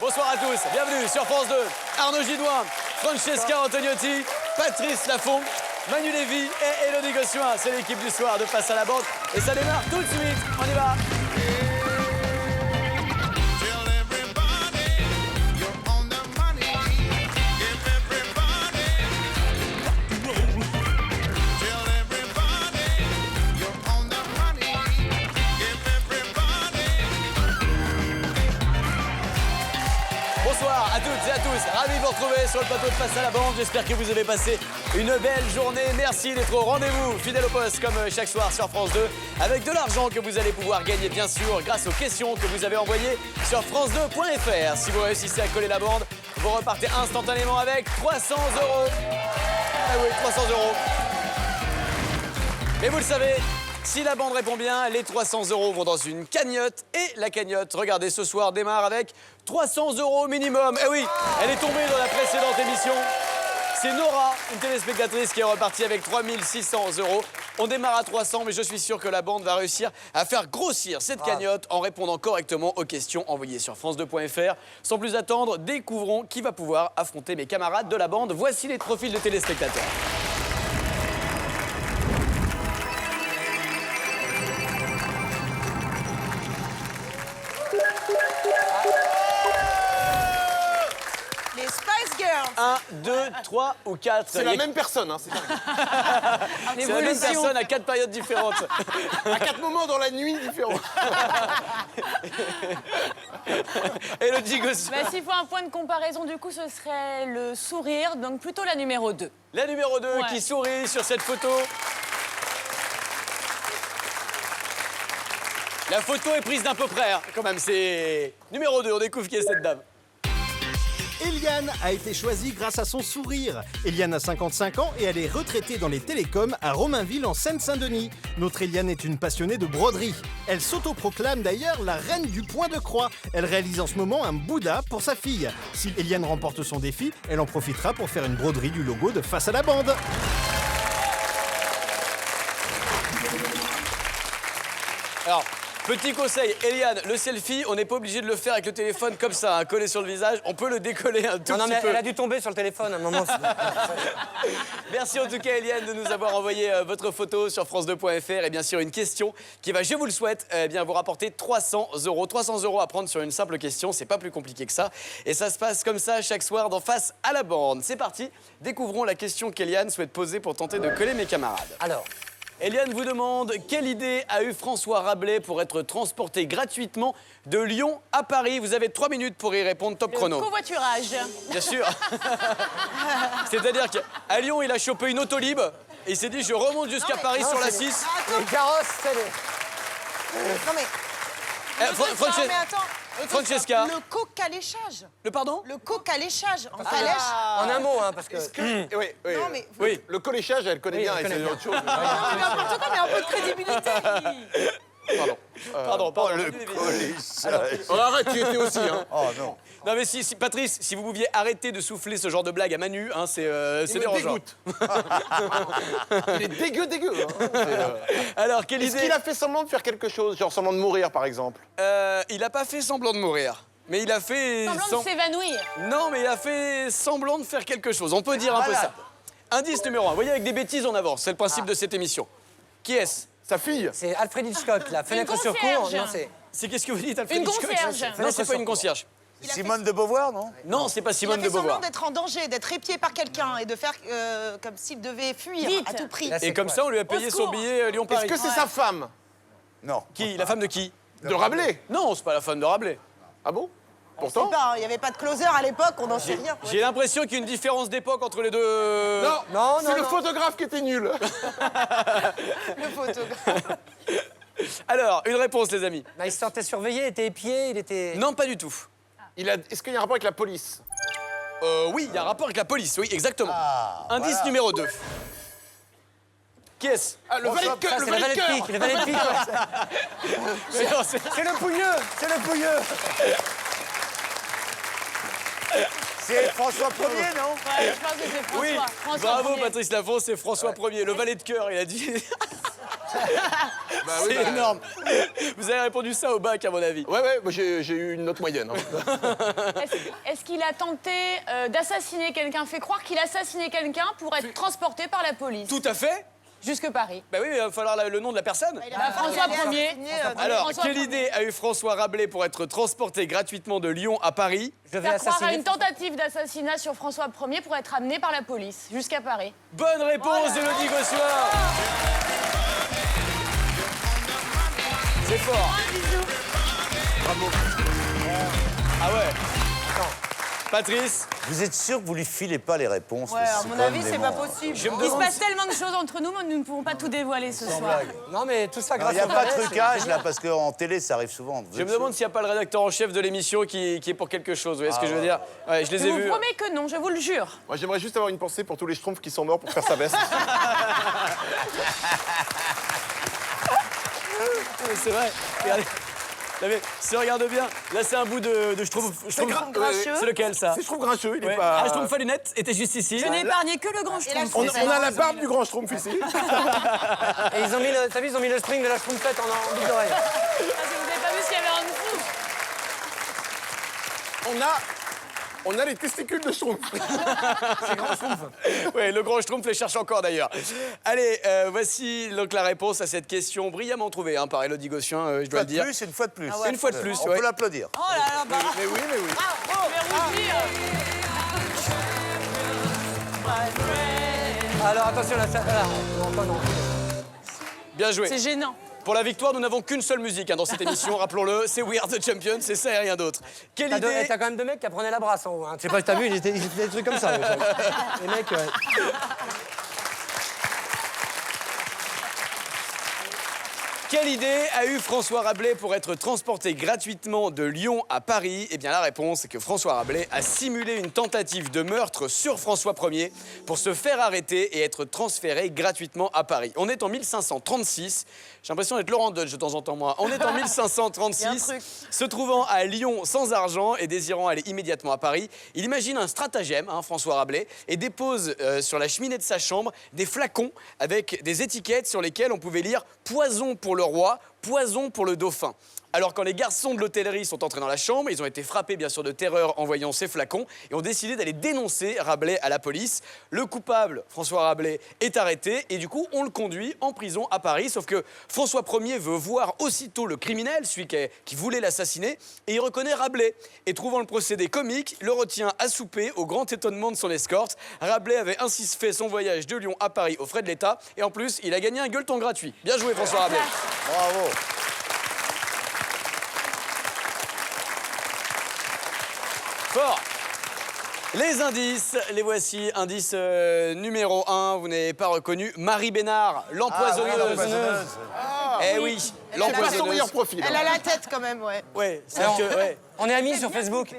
Bonsoir à tous, bienvenue sur France 2. Arnaud Gidouin, Francesca Antoniotti, Patrice Laffont, Manu Lévy et Élodie Gossuin. C'est l'équipe du soir de Face à la bande. Et ça démarre tout de suite, on y va. Bonsoir à toutes et à tous, ravi de vous retrouver sur le plateau de Face à la bande. J'espère que vous avez passé une belle journée. Merci d'être au rendez-vous, fidèle au poste comme chaque soir sur France 2, avec de l'argent que vous allez pouvoir gagner bien sûr grâce aux questions que vous avez envoyées sur france2.fr. Si vous réussissez à coller la bande, vous repartez instantanément avec 300 €. Ah oui, 300 €. Mais vous le savez, si la bande répond bien, les 300 € vont dans une cagnotte. Et la cagnotte, regardez, ce soir démarre avec 300 € minimum. Eh oui, elle est tombée dans la précédente émission. C'est Nora, une téléspectatrice qui est repartie avec 3 600 €. On démarre à 300, mais je suis sûr que la bande va réussir à faire grossir cette cagnotte en répondant correctement aux questions envoyées sur france2.fr. Sans plus attendre, découvrons qui va pouvoir affronter mes camarades de la bande. Voici les profils de téléspectateurs. Les Spice Girls. 1, 2, 3 ou 4. C'est la même personne, hein, c'est dingue. C'est la même personne à 4 périodes différentes. À 4 moments dans la nuit différents. Élodie Gossuin. Bah, s'il faut un point de comparaison, du coup, ce serait le sourire, donc plutôt la numéro 2. La numéro 2 Ouais. qui sourit sur cette photo. La photo est prise d'un peu près, hein, quand même. C'est numéro 2, on découvre qui est cette dame. Eliane a été choisie grâce à son sourire. Eliane a 55 ans et elle est retraitée dans les télécoms à Romainville en Seine-Saint-Denis. Notre Eliane est une passionnée de broderie. Elle s'autoproclame d'ailleurs la reine du point de croix. Elle réalise en ce moment un Bouddha pour sa fille. Si Eliane remporte son défi, elle en profitera pour faire une broderie du logo de Face à la bande. Alors, petit conseil, Eliane, le selfie, on n'est pas obligé de le faire avec le téléphone comme ça, hein, collé sur le visage. On peut le décoller un tout Non, petit mais peu. elle a dû tomber sur le téléphone à un moment. Merci en tout cas, Eliane, de nous avoir envoyé votre photo sur france2.fr et bien sûr une question qui va, je vous le souhaite, bien vous rapporter 300 €. 300 € à prendre sur une simple question, c'est pas plus compliqué que ça. Et ça se passe comme ça chaque soir dans Face à la bande. C'est parti, découvrons la question qu'Eliane souhaite poser pour tenter de coller mes camarades. Alors, Eliane vous demande quelle idée a eu François Rabelais pour être transporté gratuitement de Lyon à Paris. Vous avez 3 minutes pour y répondre, top Le chrono. covoiturage. Bien sûr. C'est-à-dire qu'à Lyon, il a chopé une autolib et il s'est dit je remonte jusqu'à Paris sur la 6. les carrosses, c'est les... Non mais. Frances- Non mais attends. Francesca. Le cocaléchage. Le pardon? Le cocaléchage. En calèche. En un mot, hein, parce que... Oui, oui. Non mais. Oui. Le colléchage, elle connaît Oui, bien, elle et connaît c'est bien. autre chose. Non mais n'importe quoi, mais un peu de crédibilité. Pardon. Oh, arrête, tu étais aussi, hein. Oh non. Non mais si Patrice, si vous pouviez arrêter de souffler ce genre de blague à Manu, hein, c'est Il me dérangeant. dégoûte. Il est dégueu. Hein. Alors, quelle Est-ce idée? qu'il a fait semblant de faire quelque chose, genre semblant de mourir, par exemple? Il a pas fait semblant de mourir. Mais il a fait... Semblant de s'évanouir. Non, mais il a fait semblant de faire quelque chose. On peut dire un peu ça. Indice numéro 1. Vous voyez, avec des bêtises, on avance. C'est le principe de cette émission. Qui est-ce? Sa fille? C'est Alfred Hitchcock, la fenêtre sur cour. concierge. Non, c'est... C'est qu'est-ce que vous dites, Alfred Une Hitchcock? concierge. Non, c'est pas une concierge. Simone de Beauvoir, non? Non, c'est pas Il a Simone fait de semblant Beauvoir. d'être en danger, d'être épié par quelqu'un et de faire comme s'il devait fuir Vite. à tout prix. Là, Et comme ça, on lui a payé Au son secours. billet Est-ce Lyon-Paris. que c'est sa femme? Non. Qui? La femme de qui? De Rabelais? Non, c'est pas la femme de Rabelais. Ah bon? Je sais Pourtant? pas, il n'y avait pas de closer à l'époque, on n'en sait rien. J'ai l'impression qu'il y a une différence d'époque entre les deux. Non, c'est le photographe qui était nul. Le photographe. Alors, une réponse, les amis. Bah, il se sentait surveillé, il était épié, il était... Non, pas du tout. Est-ce qu'il y a un rapport avec la police? Oui, il y a un rapport avec la police, oui, exactement. Indice numéro 2. Qui est-ce? Ah, le valet de Ça, cœur, le c'est le valet valet de de cœur. pique, le valet de pique. Mais non, c'est- C'est le pouilleux, c'est le pouilleux. C'est François Ier, non? Ouais, je pense que c'est François. Oui, François bravo Ier. Patrice Laffont, c'est François Ier, le valet de cœur, il a dit. Bah oui, C'est bah, énorme. Vous avez répondu ça au bac, à mon avis. Ouais, moi, j'ai eu une note moyenne. Hein. Est-ce qu'il a tenté d'assassiner quelqu'un, fait croire qu'il assassinait quelqu'un pour être transporté par la police Tout à fait. jusque Paris? Bah oui, il va falloir le nom de la personne. François Ier. Alors, François quelle Ier. idée a eu François Rabelais pour être transporté gratuitement de Lyon à Paris? Je vais Faire croire à assassiner. une tentative d'assassinat sur François Ier pour être amené par la police jusqu'à Paris. Bonne réponse d'Élodie Gossuin. C'est fort. Bravo. Ah ouais. Patrice, Vous êtes sûr que vous lui filez pas les réponses? Ouais, Parce à que mon quand avis, même c'est dément, pas hein. possible. je me Il se demande... passe tellement de choses entre nous, mais nous ne pouvons pas tout dévoiler ce soir. Non, mais tout ça Non, grâce il n'y a au pas de ballet, trucage c'est là, génial. parce qu'en télé, ça arrive souvent. Vous Je êtes me demande s'il n'y a pas le rédacteur en chef de l'émission qui est pour quelque chose. Vous voyez ce que je veux dire? Ouais, je les Je ai vous vus. promets que non, je vous le jure. Moi, j'aimerais juste avoir une pensée pour tous les schtroumpfs qui sont morts pour faire sa veste. C'est vrai. Regardez. Non, mais si on regarde bien, là c'est un bout de je trouve. Grincheux. C'est lequel ça? Si je trouve grincheux, il est Ouais. pas... Ah, je trouve pas lunettes était juste ici. Je n'ai épargné que le grand Et la schtroumpf. On a la barbe du grand schtroumpf ici. Et ils ont mis le, t'as vu, ils ont mis le string de la schtroumpfette en boucle d'oreille. Parce que vous n'avez pas vu ce qu'il y avait en dessous. On a les testicules de schtroumpf. Oui, le grand schtroumpf les cherche encore d'ailleurs. Allez, voici donc la réponse à cette question brillamment trouvée hein, par Élodie Gossuin, je dois le dire. Une fois de plus. Une fois de plus, On ouais. peut l'applaudir. Oh là là, bah. Mais oui. Alors attention, là, ça. Là, non, pas non. Bien joué. C'est gênant. Pour la victoire, nous n'avons qu'une seule musique hein, dans cette émission, rappelons-le, c'est We Are the Champions, c'est ça et rien d'autre. Quelle idée T'as quand même deux mecs qui apprenaient la brasse en haut. Hein. Je sais pas si t'as vu, ils faisaient des trucs comme ça. Les mecs. Quelle idée a eu François Rabelais pour être transporté gratuitement de Lyon à Paris? Eh bien, la réponse est que François Rabelais a simulé une tentative de meurtre sur François Ier pour se faire arrêter et être transféré gratuitement à Paris. On est en 1536. J'ai l'impression d'être Laurent Dodge de temps en temps, moi. On est en 1536. truc. Se trouvant à Lyon sans argent et désirant aller immédiatement à Paris, il imagine un stratagème, hein, François Rabelais, et dépose sur la cheminée de sa chambre des flacons avec des étiquettes sur lesquelles on pouvait lire « Poison pour le roi, poison pour le dauphin ». Alors quand les garçons de l'hôtellerie sont entrés dans la chambre, ils ont été frappés bien sûr de terreur en voyant ces flacons et ont décidé d'aller dénoncer Rabelais à la police. Le coupable, François Rabelais, est arrêté et du coup on le conduit en prison à Paris. Sauf que François Ier veut voir aussitôt le criminel, celui qui voulait l'assassiner, et il reconnaît Rabelais. Et trouvant le procédé comique, le retient à souper au grand étonnement de son escorte. Rabelais avait ainsi fait son voyage de Lyon à Paris aux frais de l'État et en plus il a gagné un gueuleton gratuit. Bien joué François Rabelais. Bravo. Fort. Les indices, les voici. Indice numéro 1, vous n'avez pas reconnu Marie Bénard, l'empoisonneuse. Eh oui, Elle a pas son l'empoisonneuse. meilleur profil. Elle a la tête quand même, ouais. Ouais, c'est-à-dire que, ouais. On est amis sur Facebook.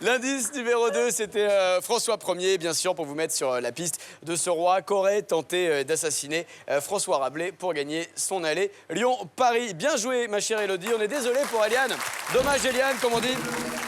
L'indice numéro 2, c'était François Ier, bien sûr, pour vous mettre sur la piste de ce roi qu'aurait tenté d'assassiner François Rabelais pour gagner son allée Lyon-Paris. Bien joué, ma chère Élodie. On est désolé pour Eliane. Dommage, Eliane, comme on dit,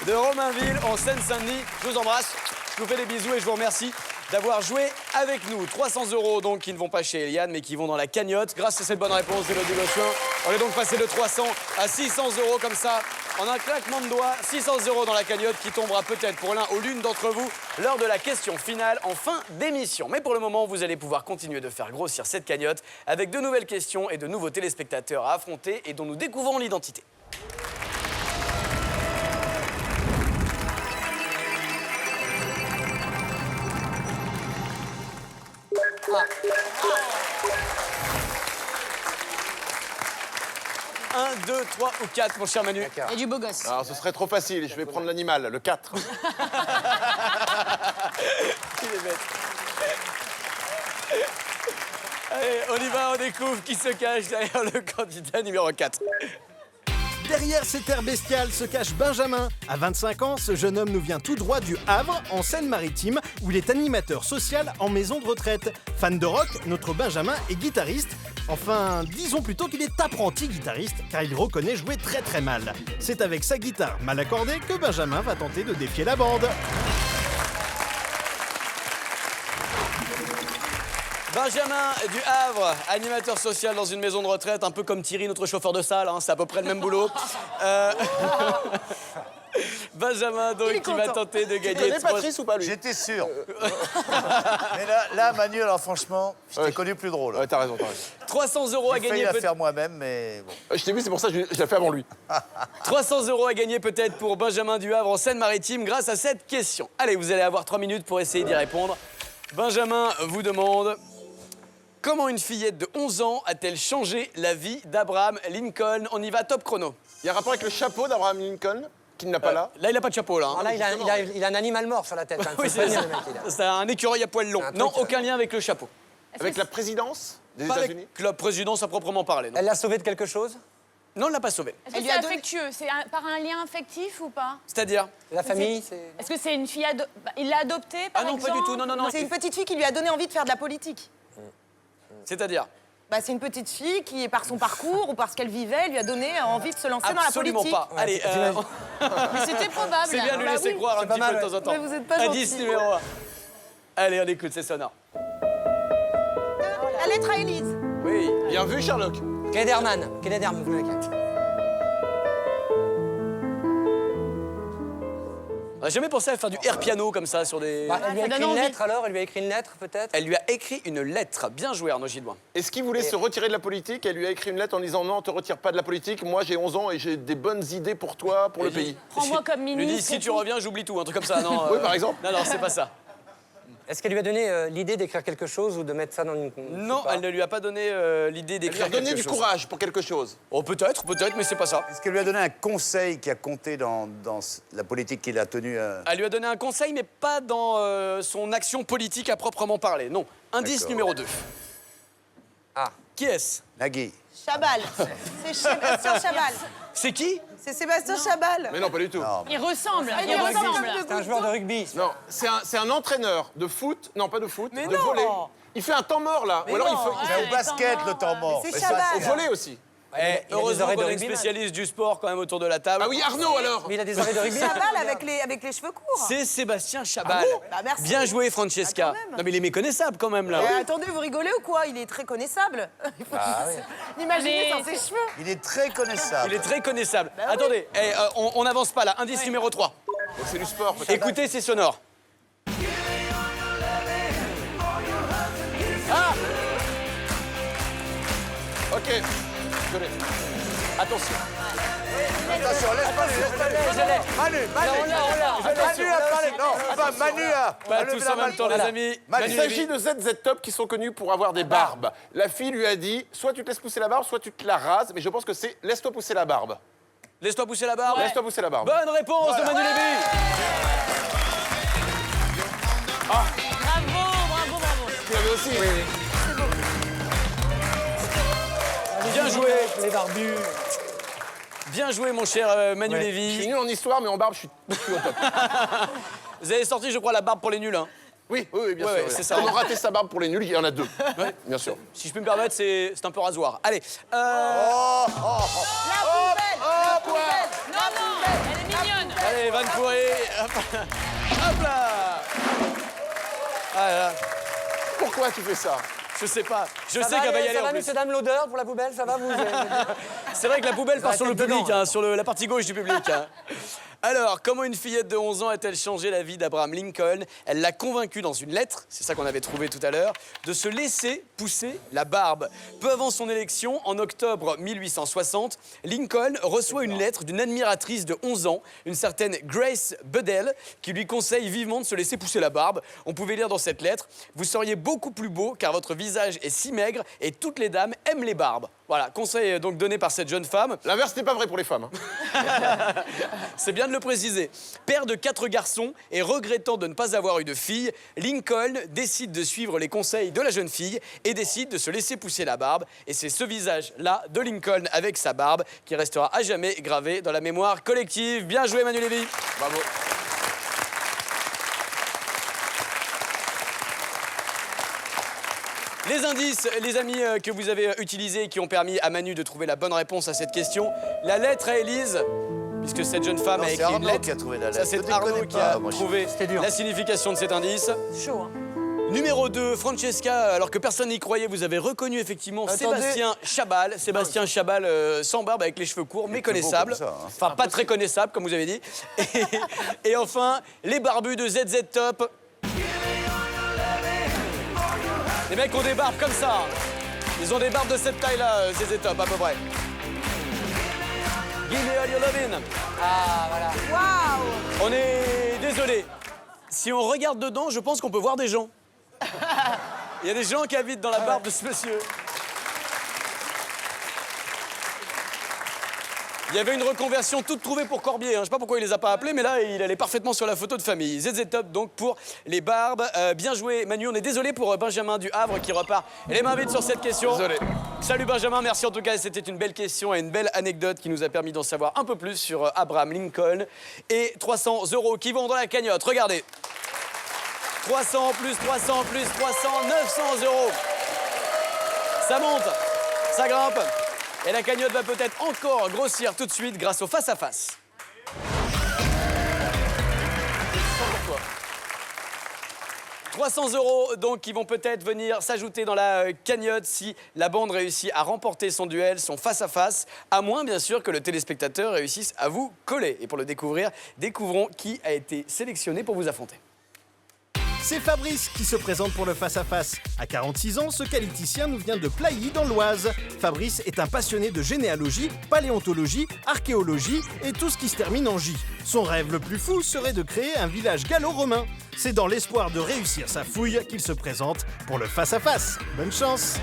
de Romainville, en Seine-Saint-Denis. Je vous embrasse, je vous fais des bisous et je vous remercie d'avoir joué avec nous. 300 € donc qui ne vont pas chez Eliane, mais qui vont dans la cagnotte. Grâce à cette bonne réponse d'Élodie Gossuin, on est donc passé de 300 à 600 € comme ça. En un claquement de doigts, 600 € dans la cagnotte qui tombera peut-être pour l'un ou l'une d'entre vous lors de la question finale en fin d'émission. Mais pour le moment, vous allez pouvoir continuer de faire grossir cette cagnotte avec de nouvelles questions et de nouveaux téléspectateurs à affronter et dont nous découvrons l'identité. Un, 2, 3 ou 4, mon cher Manu. Et du beau gosse. Alors, ce serait trop facile. Je vais prendre l'animal, le 4. Il est bête. Allez, on y va, on découvre qui se cache derrière le candidat numéro 4. Derrière cet air bestial se cache Benjamin. À 25 ans, ce jeune homme nous vient tout droit du Havre, en Seine-Maritime, où il est animateur social en maison de retraite. Fan de rock, notre Benjamin est guitariste. Enfin, disons plutôt qu'il est apprenti guitariste, car il reconnaît jouer très très mal. C'est avec sa guitare mal accordée que Benjamin va tenter de défier la bande. Benjamin du Havre, animateur social dans une maison de retraite, un peu comme Thierry, notre chauffeur de salle, hein, c'est à peu près le même boulot. Benjamin, donc, qui va tenter de Tu gagner... connais Patrice ou pas, lui? J'étais sûr. Mais là, Manu, alors franchement, je t'ai connu plus drôle. Ouais, t'as raison, t'as raison. 300 € à J'ai failli gagner. la faire moi-même, mais bon. Je t'ai vu, c'est pour ça que je l'ai fait avant lui. 300 € à gagner peut-être pour Benjamin du Havre en Seine-Maritime grâce à cette question. Allez, vous allez avoir 3 minutes pour essayer d'y répondre. Benjamin vous demande... Comment une fillette de 11 ans a-t-elle changé la vie d'Abraham Lincoln? On y va, top chrono. Il y a un rapport avec le chapeau d'Abraham Lincoln, qu'il n'a pas là. Là, il n'a pas de chapeau, là. hein. Alors là, il a un animal mort sur la tête. Hein. Oui, Faut le c'est prévenir, ça. le mec, il a. C'est un écureuil à poil long. Un truc, Non, aucun lien avec le chapeau. Avec la présidence des Pas États-Unis. avec la présidence à proprement parler. Non, Elle l'a sauvé de quelque chose? non on ne l'a pas sauvé. Est-ce que Elle lui c'est a donné- affectueux? C'est par un lien affectif ou pas? C'est-à-dire? La famille, c'est... Est-ce que c'est une fille il l'a adoptée, par Ah non, exemple? pas du tout. Non, non, non. C'est une petite fille qui lui a donné envie de faire de la politique. C'est-à-dire? Bah, c'est une petite fille qui, par son parcours ou parce qu'elle vivait, lui a donné envie de se lancer dans la Absolument politique. pas. Allez, Mais c'était probable. c'est bien de lui Bah laisser oui. croire un C'est pas petit peu mal, de temps en temps. Mais vous êtes pas Indice gentil. numéro 1. Allez, on écoute, c'est sonore. La lettre à Élise. Oui. Bien vu, Sherlock. Kederman, vous mec. On n'a jamais pensé à faire du air piano comme ça sur des... Bah, elle lui a ça écrit donne une envie. lettre alors? Elle lui a écrit une lettre peut-être? Elle lui a écrit une lettre. Bien joué, Arnaud Gilloin. Est-ce qu'il voulait se retirer de la politique? Elle lui a écrit une lettre en disant non, te retire pas de la politique. Moi, j'ai 11 ans et j'ai des bonnes idées pour toi, pour le pays. Prends-moi comme Il lui ministre. dit, si et tu tout. reviens, j'oublie tout. Un truc comme ça, non Oui, par exemple. Non, non, c'est pas ça. Est-ce qu'elle lui a donné l'idée d'écrire quelque chose ou de mettre ça dans une... Non, elle ne lui a pas donné l'idée Elle lui d'écrire a donné quelque du chose. courage pour quelque chose. Oh, peut-être, mais c'est pas ça. Est-ce qu'elle lui a donné un conseil qui a compté dans la politique qu'il a tenue Elle lui a donné un conseil, mais pas dans son action politique à proprement parler. Non. Indice D'accord. numéro 2. Ah. Qui est-ce? Nagui. Chabal. C'est Sébastien Chabal. C'est qui? C'est Sébastien Chabal. Mais non, pas du tout. Non. Il ressemble. il Il ressemble. ressemble. C'est un joueur de rugby. Non, c'est un entraîneur de foot. Non, pas de foot, Mais de non. volley. Il fait un temps mort, là. Ou alors il non. fait... C'est Ouais, au basket, temps le temps mort. Mais c'est Mais ça, Chabal. Au volley aussi. Eh, il a des heureusement oreilles qu'on de a une rugbyman. spécialiste du sport quand même autour de la table. Ah oui, Arnaud, alors. Mais il a des oreilles de rugby. Chabal avec les cheveux courts. C'est Sébastien Chabal. Bah, merci. Bien joué, Francesca. Ah, quand même. Non, mais il est méconnaissable quand même, là. Attendez, vous rigolez ou quoi? Il est très connaissable. Il faut l'imaginer sans ses cheveux. Il est très connaissable. Il est très connaissable. Bah oui. Attendez, on n'avance pas là. Indice numéro 3. Donc, c'est du sport, peut-être. Écoutez, c'est sonore. Ok, je l'ai. Attention. Attention, Manu, Manu a parlé. Non, pas Manu a. Pas tous en même temps, les amis. Manu, Il s'agit de ZZ Top qui sont connus pour avoir des barbes. La fille lui a dit soit tu te laisses pousser la barbe, soit tu te la rases. Mais je pense que c'est laisse-toi pousser la barbe. Laisse-toi pousser la barbe. Laisse-toi pousser la barbe. Bonne réponse de Manu Lévy. Bravo, bravo, bravo. Tu l'avais aussi. Bien joué. Les barbus. Bien joué, mon cher Manu Je suis Lévy. nul en histoire, mais en barbe, je suis au top. Vous avez sorti, je crois, la barbe pour les nuls. Hein. Oui, bien Ouais, sûr. ouais, c'est ça. On a raté sa barbe pour les nuls, il y en a deux. Bien sûr. Si je peux me permettre, c'est un peu rasoir. Allez. La poubelle. La poubelle. Non, non, elle est mignonne. Allez, Van Pourri. Hop là. Ah là là. Pourquoi tu fais ça? Je sais pas. Je Ça sais qu'elle va y aller ça en va, plus. messieurs, dames, l'odeur pour la poubelle, ça va vous C'est vrai que la poubelle part sur le tête dedans, public, hein, sur la partie gauche du public. Hein. Alors, comment une fillette de 11 ans a-t-elle changé la vie d'Abraham Lincoln? Elle l'a convaincu dans une lettre, c'est ça qu'on avait trouvé tout à l'heure, de se laisser pousser la barbe. Peu avant son élection, en octobre 1860, Lincoln reçoit une lettre d'une admiratrice de 11 ans, une certaine Grace Buddell, qui lui conseille vivement de se laisser pousser la barbe. On pouvait lire dans cette lettre « Vous seriez beaucoup plus beau car votre visage est si maigre et toutes les dames aiment les barbes ». Voilà, conseil donc donné par cette jeune femme. L'inverse n'est pas vrai pour les femmes. Hein. C'est bien de le préciser. Père de 4 garçons et regrettant de ne pas avoir eu de fille, Lincoln décide de suivre les conseils de la jeune fille et décide de se laisser pousser la barbe. Et c'est ce visage-là de Lincoln avec sa barbe qui restera à jamais gravé dans la mémoire collective. Bien joué, Manu Lévy. Bravo. Les indices, les amis, que vous avez utilisés et qui ont permis à Manu de trouver la bonne réponse à cette question. La lettre à Élise, puisque cette jeune femme Non, a c'est écrit une Arnaud lettre. qui a trouvé la Ça, lettre. c'est Ne Arnaud déconnez qui pas, a moi, je- trouvé C'était dur. la signification de cet indice. Chaud, hein. Numéro 2, Francesca, alors que personne n'y croyait, vous avez reconnu effectivement Sébastien Chabal. Sébastien Chabal sans barbe avec les cheveux courts, méconnaissable. comme ça, hein. Enfin, pas très connaissable, comme vous avez dit. Et enfin, les barbus de ZZ Top. Les mecs ont des barbes comme ça. Ils ont des barbes de cette taille-là, ZZ Top, à peu près. Give me all your lovin'. Ah, voilà. Waouh! On est désolé. Si on regarde dedans, je pense qu'on peut voir des gens. Il y a des gens qui habitent dans la barbe de ce monsieur. Il y avait une reconversion toute trouvée pour Corbier. Je ne sais pas pourquoi il les a pas appelés, mais là, il allait parfaitement sur la photo de famille. ZZ Top, donc, pour les barbes. Bien joué, Manu. On est désolé pour Benjamin du Havre qui repart les mains vides sur cette question. Désolé. Salut Benjamin, merci en tout cas. C'était une belle question et une belle anecdote qui nous a permis d'en savoir un peu plus sur Abraham Lincoln. Et 300 € qui vont dans la cagnotte. Regardez. 300 plus 300 plus 300, 900 €. Ça monte, ça grimpe. Et la cagnotte va peut-être encore grossir tout de suite grâce au face-à-face. 300 € donc qui vont peut-être venir s'ajouter dans la cagnotte si la bande réussit à remporter son duel, son face-à-face, à moins bien sûr que le téléspectateur réussisse à vous coller. Et pour le découvrir, découvrons qui a été sélectionné pour vous affronter. C'est Fabrice qui se présente pour le face-à-face. À 46 ans, ce qualiticien nous vient de Plailly dans l'Oise. Fabrice est un passionné de généalogie, paléontologie, archéologie et tout ce qui se termine en J. Son rêve le plus fou serait de créer un village gallo-romain. C'est dans l'espoir de réussir sa fouille qu'il se présente pour le face-à-face. Bonne chance!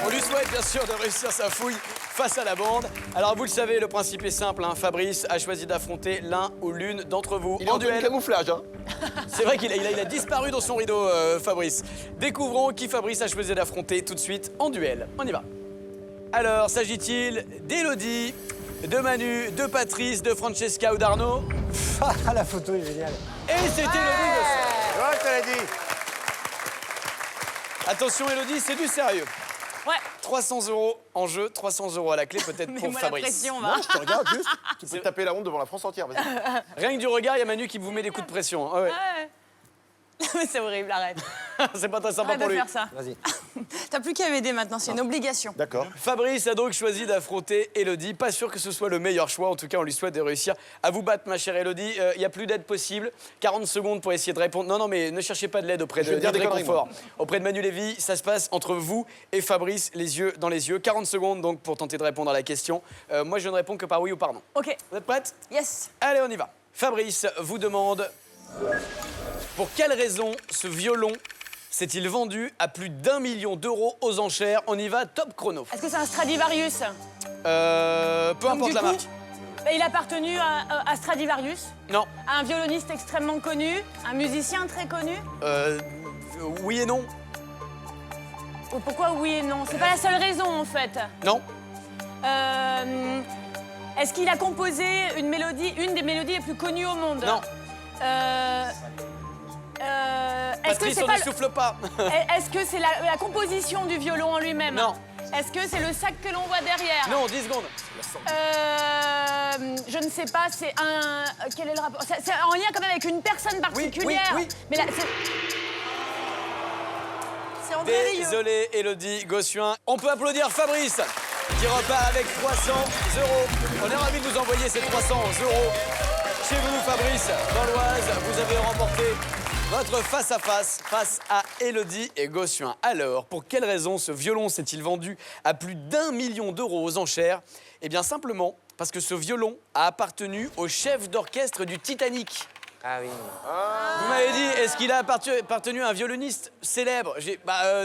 On lui souhaite bien sûr de réussir sa fouille face à la bande. Alors vous le savez, le principe est simple, hein. Fabrice a choisi d'affronter l'un ou l'une d'entre vous Il est en duel camouflage, hein. C'est vrai qu'il a disparu dans son rideau, Fabrice. Découvrons qui Fabrice a choisi d'affronter tout de suite en duel. On y va. Alors, s'agit-il d'Élodie, de Manu, de Patrice, de Francesca ou d'Arnaud? Ah, la photo est géniale. Et c'est Élodie. Ouais, je te l'ai dit. Attention Élodie, c'est du sérieux. Ouais. 300 € en jeu, 300 € à la clé peut-être pour Mets-moi la Fabrice. pression, va. Non, je te regarde juste. Tu peux taper la honte devant la France entière, vas-y. Rien que du regard, il y a Manu qui vous met des coups de pression. Ah ouais. Ouais. Mais c'est horrible, arrête. C'est pas très sympa Arrête pour de lui. faire ça. Vas-y. T'as plus qu'à m'aider maintenant, c'est une obligation. D'accord. Fabrice a donc choisi d'affronter Élodie. Pas sûr que ce soit le meilleur choix. En tout cas, on lui souhaite de réussir à vous battre, ma chère Élodie. Il n'y a plus d'aide possible. 40 secondes pour essayer de répondre. Non, mais ne cherchez pas de l'aide auprès Je vais de dire des conneries, réconfort. Auprès de Manu Lévy, ça se passe entre vous et Fabrice, les yeux dans les yeux. 40 secondes donc pour tenter de répondre à la question. Moi, je ne réponds que par oui ou par non. Ok, Vous êtes prête? yes. Allez, on y va. Fabrice vous demande pour quelle raison ce violon s'est-il vendu à plus d'1 million € aux enchères? On y va, top chrono. Est-ce que c'est un Stradivarius? Peu importe du la coup, marque. Il a appartenu à Stradivarius, Non. à un violoniste extrêmement connu, un musicien très connu. Oui et non. Ou pourquoi oui et non? C'est pas la seule raison en fait. Non. Est-ce qu'il a composé une des mélodies les plus connues au monde? Non. Est-ce que Patrice, c'est on pas ne souffle pas. Est-ce que c'est la composition du violon en lui-même? Non. Est-ce que c'est le sac que l'on voit derrière? Non, 10 secondes. Je ne sais pas, c'est un... Quel est le rapport? C'est en lien quand même avec une personne particulière. oui. Mais là, c'est André Rieu. Désolé, Élodie Gossuin. On peut applaudir Fabrice qui repart avec 300 €. On est ravis de vous envoyer ces 300 € chez vous, Fabrice, dans l'Oise. Vous avez remporté votre face-à-face face à Élodie et Gossuin. Alors, pour quelle raison ce violon s'est-il vendu à plus d'1 million € aux enchères? Eh bien, simplement parce que ce violon a appartenu au chef d'orchestre du Titanic. Ah oui. Vous m'avez dit, est-ce qu'il a appartenu à un violoniste célèbre?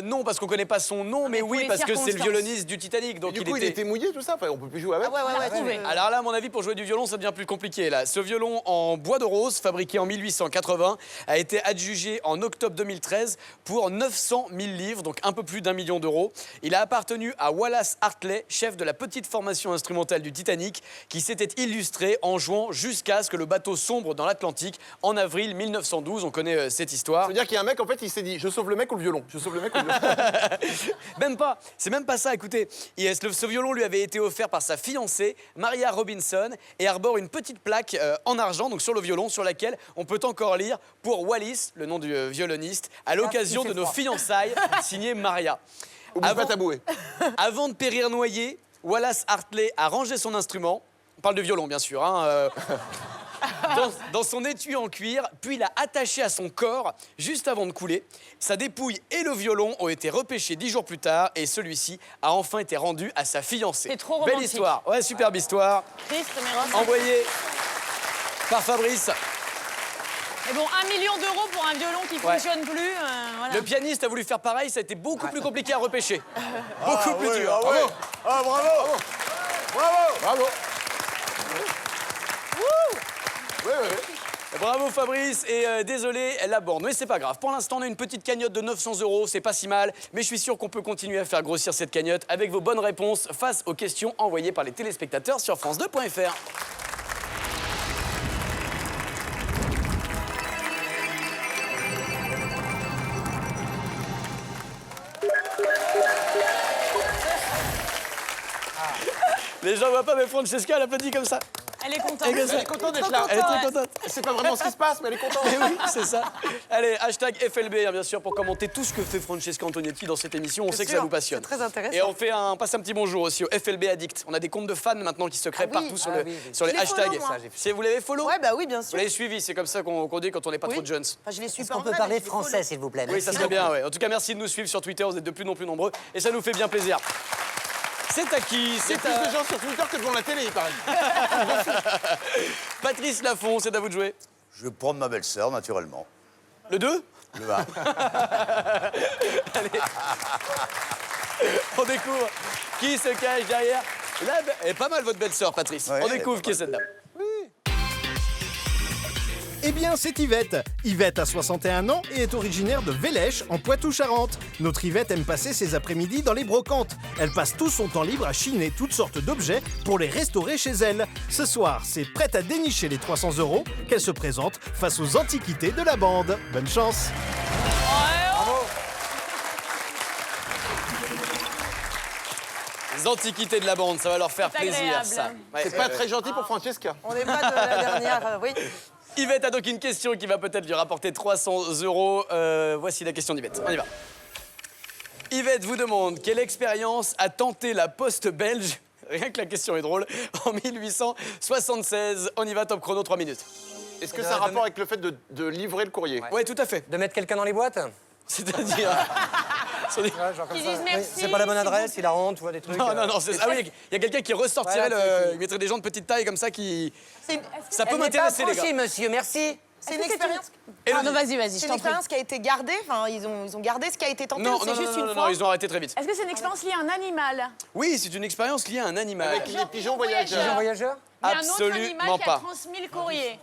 Non, parce qu'on connaît pas son nom, mais pour oui, les parce que c'est le circonstances. violoniste du Titanic. Donc Du coup, il était mouillé, tout ça? Enfin, on peut plus jouer avec? Ouais. Trouvé. Alors là, à mon avis, pour jouer du violon, ça devient plus compliqué. Là. Ce violon en bois de rose, fabriqué en 1880, a été adjugé en octobre 2013 pour 900 000 livres, donc un peu plus d'1 million €. Il a appartenu à Wallace Hartley, chef de la petite formation instrumentale du Titanic, qui s'était illustré en jouant jusqu'à ce que le bateau sombre dans l'Atlantique en avril 1912. On connaît cette histoire. Ça veut dire qu'il y a un mec, en fait, il s'est dit, je sauve le mec ou le violon? Je sauve le mec ou le violon? Même pas, c'est même pas ça, écoutez. Ce violon lui avait été offert par sa fiancée, Maria Robinson, et arbore une petite plaque en argent, donc sur le violon, sur laquelle on peut encore lire « Pour Wallis », le nom du violoniste, à l'occasion de nos fiançailles, signé Maria. Oublie pas ta bouée. Avant de périr noyé, Wallace Hartley a rangé son instrument. On parle de violon, bien sûr. Dans son étui en cuir, puis il l'a attaché à son corps juste avant de couler. Sa dépouille et le violon ont été repêchés 10 jours plus tard et celui-ci a enfin été rendu à sa fiancée. C'est trop Belle romantique. histoire. Ouais, superbe histoire. Triste, mais romantique. Envoyé par Fabrice. Mais bon, 1 million d'euros pour un violon qui fonctionne plus, voilà. Le pianiste a voulu faire pareil, ça a été beaucoup plus compliqué à repêcher. Beaucoup plus dur. Ah, ouais. Ah, bravo. Bravo. Bravo. Oui, oui, oui. Bravo Fabrice et désolé la borne, mais c'est pas grave. Pour l'instant on a une petite cagnotte de 900 €, c'est pas si mal, mais je suis sûr qu'on peut continuer à faire grossir cette cagnotte avec vos bonnes réponses face aux questions envoyées par les téléspectateurs sur France2.fr. Les gens voient pas, mais Francesca elle applaudit comme ça. Elle est contente. Elle est comme ça. Elle est contente d'être là. Elle est très contente. C'est pas vraiment ce qui se passe, mais elle est contente. Eh oui, c'est ça. Allez, hashtag FLB, hein, bien sûr, pour commenter tout ce que fait Francesca Antonietti dans cette émission. On sait que ça sûr, vous passionne. c'est très intéressant. Et on passe un petit bonjour aussi au FLB Addict. On a des comptes de fans maintenant qui se créent Ah oui. partout sur, Ah le, oui, sur les Je les hashtags. follow, moi. Vous l'avez follow? Ouais, bah oui, bien Vous sûr. l'avez suivi, c'est comme ça qu'on dit quand on n'est pas Oui. trop de jeunes. Enfin, je les suis Est-ce pas qu'on en peut vrai, parler mais je les follow. français, s'il vous plaît? Oui, ça serait bien, ouais. En tout cas, merci de nous suivre sur Twitter, vous êtes de plus en plus nombreux et ça nous fait bien plaisir. C'est à qui? Il y a C'est plus à de gens sur Twitter que devant la télé, il paraît. Patrice Laffont, c'est à vous de jouer. Je vais prendre ma belle-sœur, naturellement. Le 2? Le 1. On découvre qui se cache derrière. Elle est pas mal votre belle-sœur, Patrice. Ouais, On elle est découvre pas qui est cette dame. Eh bien, c'est Yvette. Yvette a 61 ans et est originaire de Vélèche, en Poitou-Charentes. Notre Yvette aime passer ses après-midi dans les brocantes. Elle passe tout son temps libre à chiner toutes sortes d'objets pour les restaurer chez elle. Ce soir, c'est prête à dénicher les 300 € qu'elle se présente face aux antiquités de la bande. Bonne chance. Les antiquités de la bande, ça va leur faire C'est plaisir, agréable. ça. Ouais, C'est pas très gentil pour Francesca. On n'est pas de la dernière, oui. Yvette a donc une question qui va peut-être lui rapporter 300 €. Voici la question d'Yvette. On y va. Yvette vous demande quelle expérience a tenté la poste belge, rien que la question est drôle, en 1876. On y va, top chrono, 3 minutes. Est-ce que ça a un rapport avec le fait de livrer le courrier? Ouais, tout à fait. De mettre quelqu'un dans les boîtes? C'est-à-dire... Ouais, genre comme Qui ça. disent merci, C'est pas la bonne s'il vous adresse, il a honte, tu vois des trucs. Non, non, non, c'est... Ah oui, il y a quelqu'un qui ressortirait, Ouais, il mettrait des gens de petite taille comme ça qui... C'est une, Ça peut Elle n'est pas m'intéresser, les gars. approchée, monsieur, merci. c'est une expérience. Non, vas-y, C'est je une t'en prie. expérience qui a été gardée. Enfin, ils ont gardé ce qui a été tenté. Non, ou c'est non, non, juste non, une non, fois. non, ils ont arrêté très vite. Est-ce que c'est une expérience liée à un animal? Oui, c'est une expérience liée à un animal. Avec les pigeons voyageurs. Un voyageur? Il y a un autre Absolument animal qui a pas. transmis le courrier.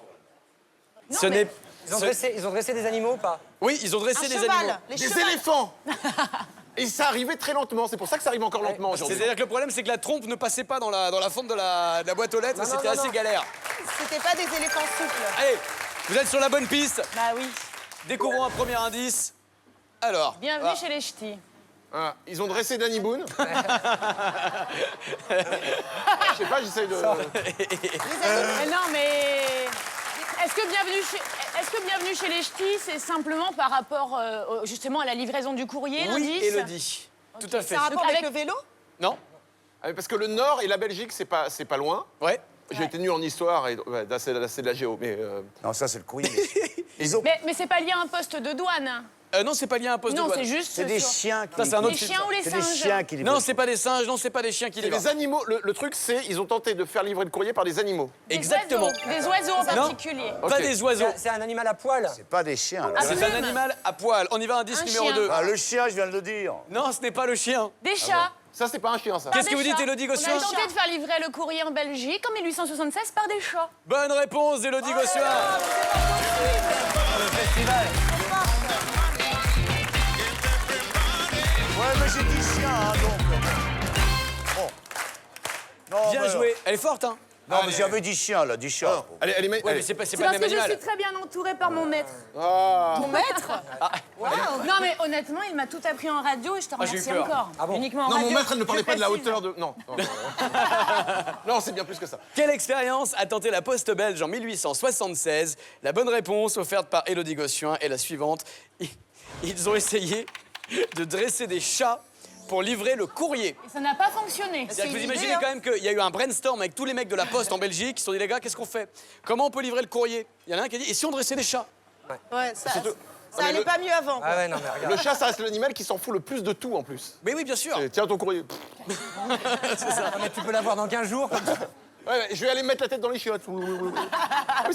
Non, Ce mais- n'est... Ils ont dressé des animaux ou pas? Oui, ils ont dressé Un des cheval. animaux. Les Des chevals. éléphants. Et ça arrivait très lentement. C'est pour ça que ça arrive encore lentement aujourd'hui. C'est-à-dire que le problème, c'est que la trompe ne passait pas dans la fente de la boîte aux lettres, Non, et non, c'était non, assez non. galère. C'était pas des éléphants souples. Allez, vous êtes sur la bonne piste. Bah oui. Découvrons un premier indice. Alors. Bienvenue ah, chez les ch'tis. Ah, ils ont dressé Danny Boone. Je sais pas, j'essaye de... Mais non, mais... Est-ce que bienvenue chez les ch'tis, c'est simplement par rapport justement à la livraison du courrier, Oui, l'indice? Élodie. Tout à fait. Ça a rapport Donc avec avec- le vélo? Non? Ah, parce que le Nord et la Belgique, c'est pas loin. Ouais. J'ai été nul en histoire, et ouais, là, c'est de la géo, mais... Non, ça, c'est le courrier. Ils ont... Mais c'est pas lié à un poste de douane. Non, c'est pas lié à un poste de Non, douane. c'est juste C'est des sur- chiens qui... Ça, c'est un Les autre film, chiens ça. ou les C'est des singes? chiens qui... Non, c'est pas des singes, non, c'est pas des chiens qui C'est livrent. des animaux. Le truc, c'est ils ont tenté de faire livrer le courrier par des animaux. Des Exactement. oiseaux, des oiseaux en Non. particulier. Pas Ok. des oiseaux. C'est un animal à poil. C'est pas des chiens. là. Ah, C'est plume. un animal à poil. On y va, indice Un numéro chien. 2. Ah, le chien, je viens de le dire. Non, ce n'est pas le chien. Des chats. Ça, c'est pas un chien, ça. Qu'est-ce que Des vous dites, chats. Élodie On Gossuin? a tenté de faire livrer le courrier en Belgique en 1876 par des chats. Bonne réponse, Élodie Gossuin. Ouais, mais j'ai dit chien, hein, donc... Bon. Non, Bien mais joué. Elle est forte, hein? Non, mais j'avais dit chien, là, du chat. Allez, allez, Ouais, mais c'est pas C'est le parce même que je animal. suis très bien entourée par mon maître. Mon maître Non, mais honnêtement, il m'a tout appris en radio et je te j'ai eu remercie peur. encore. Uniquement en Non, radio. mon maître, elle ne parlait je pas de la précise. hauteur de... Non, non, non. Non, c'est bien plus que ça. Quelle expérience a tenté la poste belge en 1876? La bonne réponse offerte par Élodie Gossuin est la suivante. Ils ont essayé de dresser des chats pour livrer le courrier. Et ça n'a pas fonctionné. C'est-à-dire que vous une imaginez idée, hein. quand même qu'il y a eu un brainstorm avec tous les mecs de la poste en Belgique qui se sont dit, les gars, qu'est-ce qu'on fait? Comment on peut livrer le courrier? Il y en a un qui a dit, et si on dressait des chats? Ouais, ça mais allait le- pas mieux avant. quoi. Ah ouais, non, mais regarde. Le chat, ça reste l'animal qui s'en fout le plus de tout, en plus. Mais oui, bien sûr. Et tiens ton courrier. Non, mais tu peux l'avoir dans 15 jours. Ouais, je vais aller mettre la tête dans les chiottes. Oui,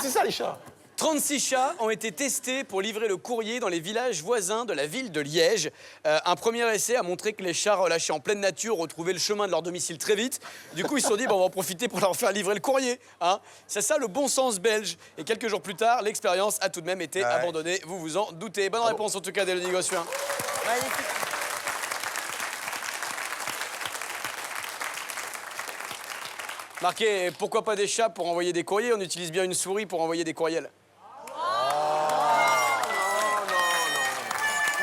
c'est ça, les chats. 36 chats ont été testés pour livrer le courrier dans les villages voisins de la ville de Liège. Un premier essai a montré que les chats relâchés en pleine nature retrouvaient le chemin de leur domicile très vite. Du coup, ils se sont dit, bon, on va en profiter pour leur faire livrer le courrier. Hein. C'est ça le bon sens belge. Et quelques jours plus tard, l'expérience a tout de même été abandonnée. Vous vous en doutez. Bonne réponse en tout cas d'Élodie Gossuin. Magnifique. Marqué, pourquoi pas des chats pour envoyer des courriers? On utilise bien une souris pour envoyer des courriels.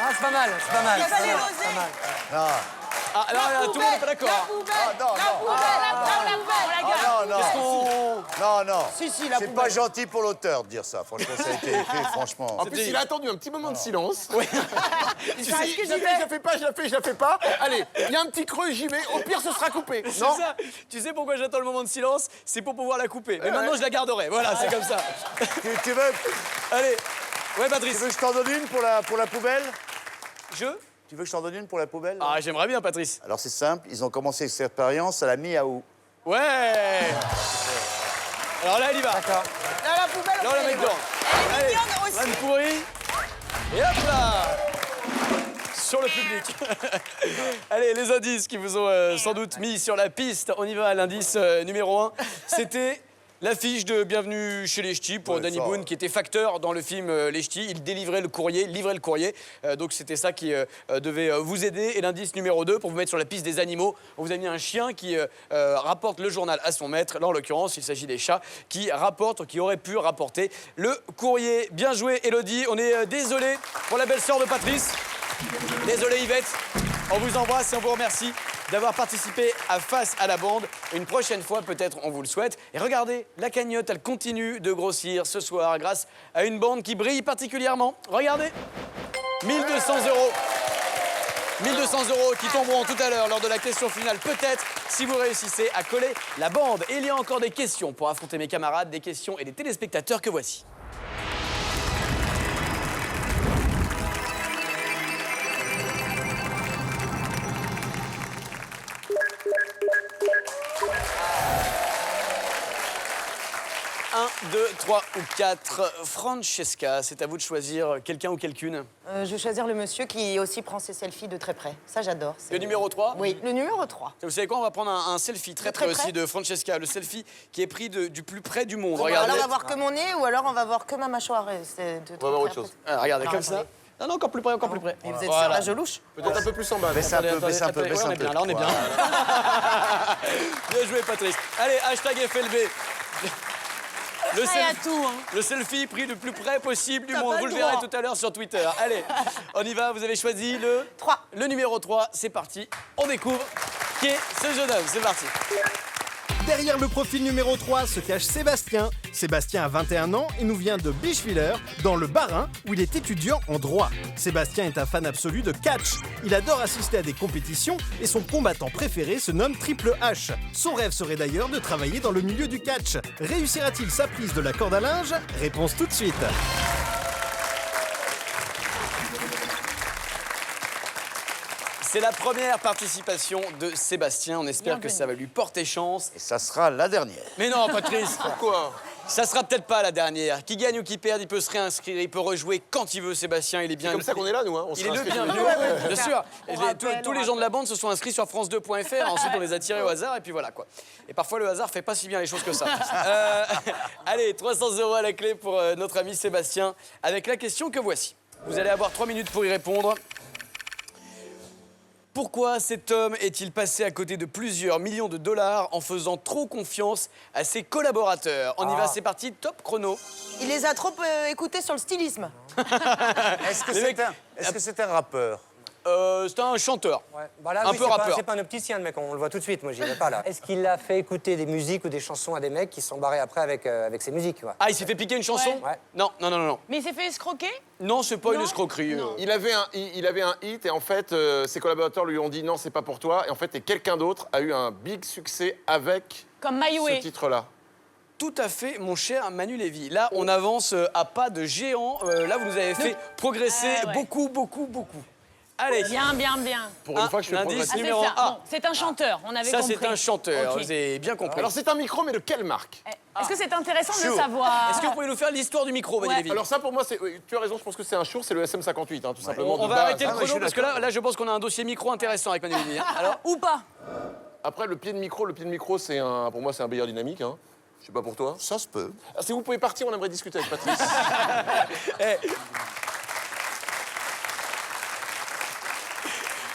Ah, c'est pas mal, c'est pas mal. Ça va c'est les pas mal, oser. c'est pas mal. Ah, alors, tout le monde n'est pas d'accord. La poubelle, non, la non. poubelle, la poubelle. Ah, non, non. Non, non. Si, la C'est poubelle. pas gentil pour l'auteur de dire ça. Franchement, ça a été écrit, franchement. En plus, il a attendu un petit moment de silence. Oui. Il s'est Ça, dit, est-ce que je la j'y fais, vais je la fais pas, je la fais, je la fais pas. Allez, il y a un petit creux, j'y vais. Au pire, ce sera coupé. C'est Non ça. Tu sais pourquoi j'attends le moment de silence? C'est pour pouvoir la couper. Mais maintenant, je la garderai. Voilà, c'est comme ça. Tu veux, Allez. Ouais, tu Patrice. veux que je t'en donne une pour la poubelle? Je? Tu veux que je t'en donne une pour la poubelle? Ah, j'aimerais bien, Patrice. Alors, c'est simple. Ils ont commencé cette expérience à la mi-août. Ouais. Alors là, elle y va. D'accord. Là, la poubelle, Là, on la met dedans. Elle est Allez, mignonne aussi. vanne pourrie. Et hop là. Sur le public. Allez, les indices qui vous ont sans doute mis sur la piste. On y va, l'indice numéro 1. C'était l'affiche de Bienvenue chez les Ch'tis pour Ouais, Danny ça. Boone, qui était facteur dans le film Les Ch'tis. Il délivrait le courrier, livrait le courrier. Donc c'était ça qui devait vous aider. Et l'indice numéro 2, pour vous mettre sur la piste des animaux, on vous a mis un chien qui rapporte le journal à son maître. Là, en l'occurrence, il s'agit des chats qui rapportent, qui auraient pu rapporter le courrier. Bien joué, Élodie. On est désolé pour la belle sœur de Patrice. Désolé, Yvette. On vous embrasse et on vous remercie d'avoir participé à Face à la bande. Une prochaine fois, peut-être, on vous le souhaite. Et regardez, la cagnotte, elle continue de grossir ce soir grâce à une bande qui brille particulièrement. Regardez, 1200 €. 1200 € qui tomberont tout à l'heure lors de la question finale, peut-être, si vous réussissez à coller la bande. Et il y a encore des questions pour affronter mes camarades, des questions et des téléspectateurs que voici. Un, 2, 3 ou 4. Francesca, c'est à vous de choisir quelqu'un ou quelqu'une. Je vais choisir le monsieur qui aussi prend ses selfies de très près. Ça, j'adore. C'est- Le numéro 3. Oui, le numéro 3. Vous savez quoi, on va prendre un selfie très De très près près aussi de Francesca. Le selfie qui est pris du plus près du monde. Bon, Regardez. alors, on va voir que mon nez ou alors on va voir que ma mâchoire. C'est de On va voir autre très chose. près. Ah, regardez, Non, comme ça. attendez. Non, non, encore plus près, encore plus près. Et vous êtes Voilà. sûr, là, je louche. Peut-être un peu plus en bas. Baisse un peu, Attendez, baisse un peu, attendez, baisse ouais, on un est peu. bien, là, on est bien. Voilà. Bien joué, Patrice. Allez, hashtag FLB. Le, Ça y a tout, hein. le selfie pris le plus près possible du T'as monde. pas Vous le le verrez droit. tout à l'heure sur Twitter. Allez, on y va. Vous avez choisi le 3. Le numéro 3. C'est parti. On découvre qui est ce jeune homme. C'est parti. Derrière le profil numéro 3 se cache Sébastien. Sébastien a 21 ans et nous vient de Bischwiller, dans le Bas-Rhin, où il est étudiant en droit. Sébastien est un fan absolu de catch. Il adore assister à des compétitions et son combattant préféré se nomme Triple H. Son rêve serait d'ailleurs de travailler dans le milieu du catch. Réussira-t-il sa prise de la corde à linge? Réponse tout de suite. C'est la première participation de Sébastien. On espère que Bienvenue. ça va lui porter chance. Et ça sera la dernière. Mais non, Patrice. Pourquoi? Ça sera peut-être pas la dernière. Qui gagne ou qui perd, il peut se réinscrire, il peut rejouer quand il veut. Sébastien, il est bien. C'est comme ça qu'on est là, nous. Hein. On Il se est le réinscrit. bienvenu. Bien sûr. Et rappelle, tous les gens de la bande se sont inscrits sur france2.fr. Ensuite, on les a tirés au hasard et puis voilà quoi. Et parfois, le hasard fait pas si bien les choses que ça. Allez, 300 € à la clé pour notre ami Sébastien avec la question que voici. Vous allez avoir 3 minutes pour y répondre. Pourquoi cet homme est-il passé à côté de plusieurs millions de dollars en faisant trop confiance à ses collaborateurs? On y va, c'est parti, top chrono. Il les a trop écoutés sur le stylisme. Est-ce que Les mecs- c'est un rappeur? C'est un chanteur. Ouais. Bah là, Un oui, peu c'est pas- rappeur. C'est pas un opticien, le mec, on le voit tout de suite, moi j'y vais pas là. Est-ce qu'il a fait écouter des musiques ou des chansons à des mecs qui se sont barrés après avec ses musiques, quoi? Ah, il s'est fait piquer une chanson? Ouais. Non, non, non, non, non. Mais il s'est fait escroquer? Non, c'est pas une Non. escroquerie. Non. Il avait un hit et en fait, ses collaborateurs lui ont dit non, c'est pas pour toi. Et en fait, quelqu'un d'autre a eu un big succès avec Comme ce Maïwé. titre-là. Tout à fait, mon cher Manu Lévy. Là, on avance à pas de géant. Là, vous nous avez fait progresser ouais. beaucoup, beaucoup, beaucoup. Allez, Bien, bien, bien. Pour une fois que je fais indice progresser. Ah, c'est numéro ça. 1. Bon, c'est un chanteur, on avait Ça, compris. c'est un chanteur, Ok. vous avez bien compris. Alors, c'est un micro, mais de quelle marque? Est-ce que c'est intéressant de Shure. savoir? Est-ce que vous pouvez nous faire l'histoire du micro, Manu Ouais. Lévy? Alors ça, pour moi, tu as raison, je pense que c'est un Shure, c'est le SM58, hein, tout simplement. On de va base. arrêter le Ah, mais je chrono suis parce que là, je pense qu'on a un dossier micro intéressant avec Manu Lévy. Hein. Alors, Ou pas? Après, le pied de micro, pour moi, c'est un meilleur dynamique. Hein. Je sais pas pour toi. Ça se peut. Ah, si vous pouvez partir, on aimerait discuter avec Patrice.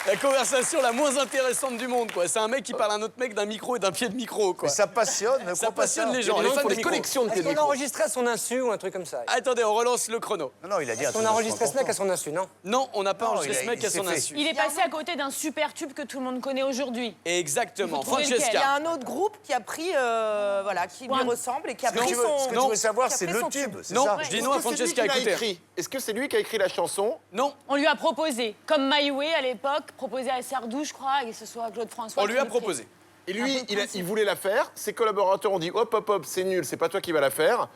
la conversation la moins intéressante du monde, quoi. C'est un mec qui parle à un autre mec d'un micro et d'un pied de micro, quoi. Mais ça passionne, ne Ça crois pas ça. passionne les gens. Les Les gens fans font de des micro. collections de pieds Est-ce de qu'on a micro. enregistré à son insu ou un truc comme ça? Attendez, on relance le chrono. Non, il a dit un Est-ce qu'on truc a enregistré ce mec important. à son insu, non? Non, on n'a pas Non, enregistré ce mec il à son s'est fait. insu. Il est passé à côté d'un super tube que tout le monde connaît aujourd'hui. Exactement. Il faut trouver Il y a Francesca. un autre groupe qui a pris, voilà, qui lui Point. ressemble et qui a Ce que pris tu veux, son. ce que tu Non. veux savoir, Qui a c'est pris le son tube, c'est Non, ça? je dis non à Est-ce que c'est lui Francesca, qui l'a écoutez. écrit Est-ce que c'est lui qui a écrit la chanson? Non, On lui a proposé, comme Maïwé à l'époque, proposé à Sardou, je crois, et que ce soit Claude François. on qui lui a l'ait pris. proposé. Et lui, Un peu principe. il voulait la faire. Ses collaborateurs ont dit hop, hop, hop, c'est nul, c'est pas toi qui vas la faire.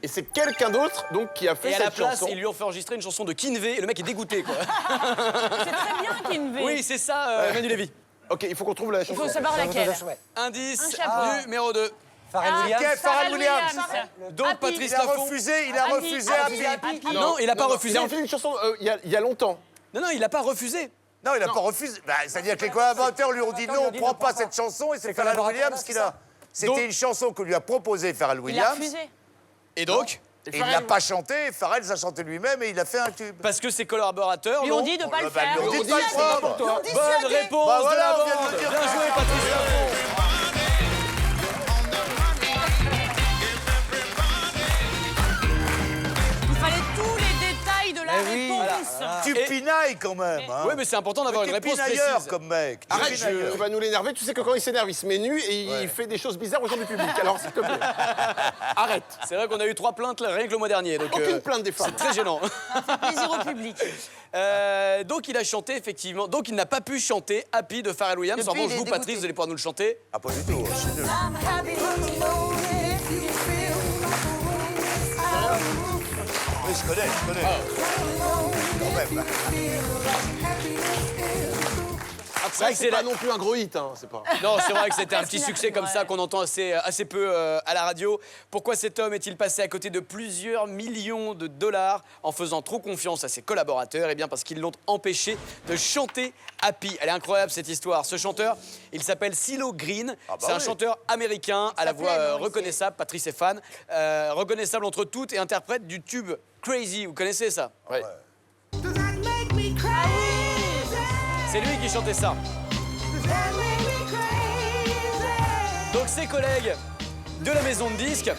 Et c'est quelqu'un d'autre donc qui a fait Et à la cette place, chanson. ils lui ont fait enregistrer une chanson de Kinvey et le mec est dégoûté, quoi. C'est très bien Kinvey. Oui, c'est ça, Manu Lévy. Ok, il faut qu'on trouve la Il chanson. faut savoir laquelle. Ouais. Indice Un chapeau. numéro 2. Pharrell Ah, Williams. Pharrell Williams. Donc, Happy. Patrice Il a Laffont. refusé, il a Happy. refusé Happy. Happy. Happy. Non, il a pas refusé. Il a fait une chanson il y a longtemps. Non, non, il a pas refusé. Non, il n'a pas refusé. Bah, c'est-à-dire que les collaborateurs lui ont dit non, on ne prend pas cette chanson et c'est Pharrell collaborateurs, Williams c'est qui l'a. ça. C'était Donc- une chanson que lui a proposée Pharrell Il a Williams. refusé. Et donc, Et il n'a pas chanté, Pharrell l'a chanté lui-même et il a fait un tube. parce que ses collaborateurs Ils lui ont l'ont- dit de pas le bah, faire. lui ont dit de pas le c'est pas prendre. pour toi. Bonne réponse Bah de voilà, la on vient de bande. le dire. Bien joué, Patrice Laffont. Il fallait tous les détails de la Eh oui, réponse. Tu Et- pinailles quand même. Hein. Oui, mais c'est important d'avoir une T'es réponse pinailleur précise. comme mec. T'es Arrête, pinailleur. tu vas nous l'énerver. Tu sais que quand il s'énerve, il se met nu et il fait des choses bizarres aux gens du public. Alors, s'il te plaît, arrête. C'est vrai qu'on a eu 3 plaintes là, rien que le mois dernier. Donc, Aucune plainte des femmes. c'est très gênant. Plaisir au public. Donc il a chanté effectivement. Donc il n'a pas pu chanter Happy de Pharrell Williams. Depuis, En revanche, il est vous, dégoûté. Patrice, vous allez pouvoir nous le chanter. Ah, pas du tout, je suis nul. Oui, je connais. Quand même. C'est vrai que c'est pas la- non plus un gros hit. Hein, c'est pas. Non, c'est vrai que c'était un Parce petit qu'il a- succès comme ça ouais. qu'on entend assez peu à la radio. Pourquoi cet homme est-il passé à côté de plusieurs millions de dollars en faisant trop confiance à ses collaborateurs? Eh bien parce qu'ils l'ont empêché de chanter Happy. Elle est incroyable cette histoire. Ce chanteur, il s'appelle CeeLo Green. C'est un oui. chanteur américain à la voix s'appelait, non, reconnaissable. Patrice est fan. Reconnaissable entre toutes et interprète du tube Crazy. Vous connaissez ça? Ouais. C'est lui qui chantait ça. Donc ses collègues de la maison de disques